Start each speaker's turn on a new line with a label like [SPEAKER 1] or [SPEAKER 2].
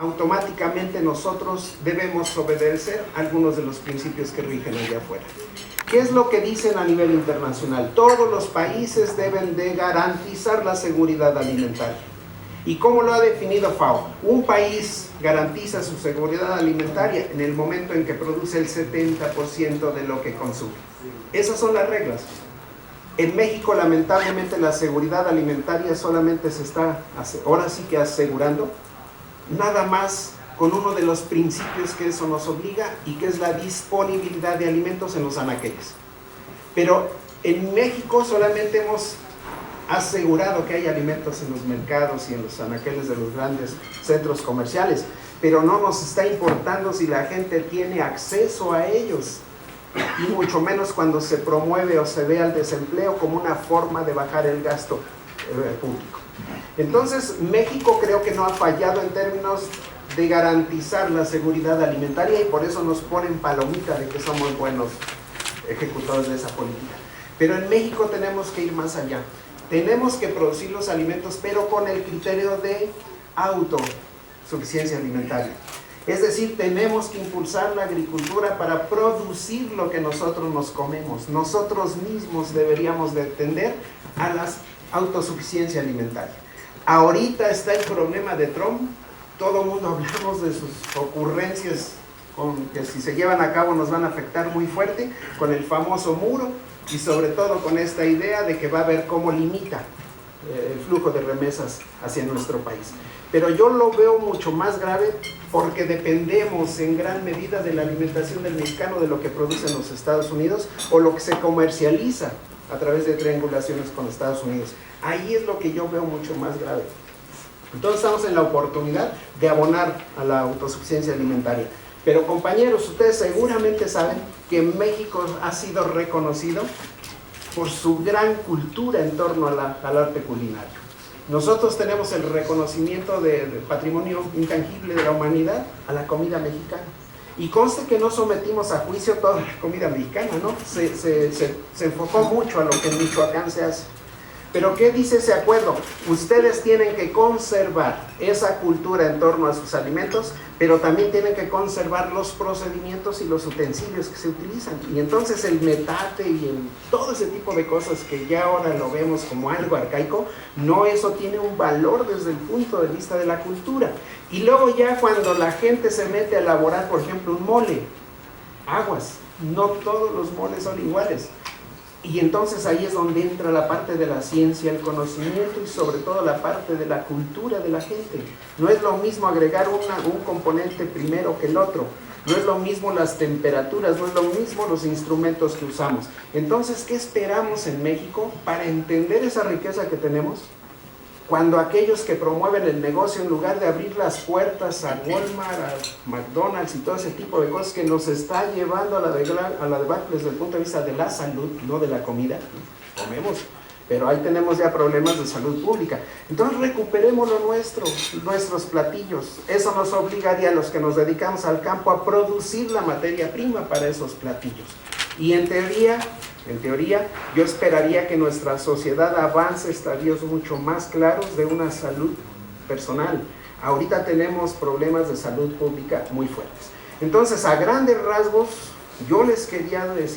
[SPEAKER 1] automáticamente nosotros debemos obedecer algunos de los principios que rigen allá afuera. ¿Qué es lo que dicen a nivel internacional? Todos los países deben de garantizar la seguridad alimentaria. ¿Y cómo lo ha definido FAO? Un país garantiza su seguridad alimentaria en el momento en que produce el 70% de lo que consume. Esas son las reglas. En México, lamentablemente, la seguridad alimentaria solamente se está, ahora sí que asegurando, nada más con uno de los principios que eso nos obliga y que es la disponibilidad de alimentos en los anaqueles. Pero en México solamente hemos asegurado que hay alimentos en los mercados y en los anaqueles de los grandes centros comerciales, pero no nos está importando si la gente tiene acceso a ellos, y mucho menos cuando se promueve o se ve al desempleo como una forma de bajar el gasto público. Entonces, México creo que no ha fallado en términos de garantizar la seguridad alimentaria, y por eso nos ponen palomita de que somos buenos ejecutores de esa política. Pero en México tenemos que ir más allá. Tenemos que producir los alimentos, pero con el criterio de autosuficiencia alimentaria. Es decir, tenemos que impulsar la agricultura para producir lo que nosotros nos comemos. Nosotros mismos deberíamos de tender a la autosuficiencia alimentaria. Ahorita está el problema de Trump. Todo el mundo hablamos de sus ocurrencias que si se llevan a cabo nos van a afectar muy fuerte, con el famoso muro, y sobre todo con esta idea de que va a ver cómo limita el flujo de remesas hacia nuestro país. Pero yo lo veo mucho más grave porque dependemos en gran medida de la alimentación del mexicano, de lo que producen los Estados Unidos o lo que se comercializa a través de triangulaciones con Estados Unidos. Ahí es lo que yo veo mucho más grave. Entonces estamos en la oportunidad de abonar a la autosuficiencia alimentaria. Pero compañeros, ustedes seguramente saben que México ha sido reconocido por su gran cultura en torno al arte culinario. Nosotros tenemos el reconocimiento del patrimonio intangible de la humanidad a la comida mexicana. Y conste que no sometimos a juicio toda la comida mexicana, ¿no? Se enfocó mucho a lo que en Michoacán se hace. Pero ¿qué dice ese acuerdo? Ustedes tienen que conservar esa cultura en torno a sus alimentos, pero también tienen que conservar los procedimientos y los utensilios que se utilizan. Y entonces el metate y todo ese tipo de cosas que ya ahora lo vemos como algo arcaico, no, eso tiene un valor desde el punto de vista de la cultura. Y luego ya cuando la gente se mete a elaborar, por ejemplo, un mole, aguas, no todos los moles son iguales. Y entonces ahí es donde entra la parte de la ciencia, el conocimiento y sobre todo la parte de la cultura de la gente. No es lo mismo agregar un componente primero que el otro. No es lo mismo las temperaturas, no es lo mismo los instrumentos que usamos. Entonces, ¿qué esperamos en México para entender esa riqueza que tenemos? Cuando aquellos que promueven el negocio, en lugar de abrir las puertas a Walmart, a McDonald's y todo ese tipo de cosas que nos está llevando a la debacle desde el punto de vista de la salud, no de la comida, comemos, pero ahí tenemos ya problemas de salud pública. Entonces recuperemos lo nuestro, nuestros platillos. Eso nos obligaría a los que nos dedicamos al campo a producir la materia prima para esos platillos. Y en teoría, yo esperaría que nuestra sociedad avance estadios mucho más claros de una salud personal. Ahorita tenemos problemas de salud pública muy fuertes. Entonces, a grandes rasgos, yo les quería decir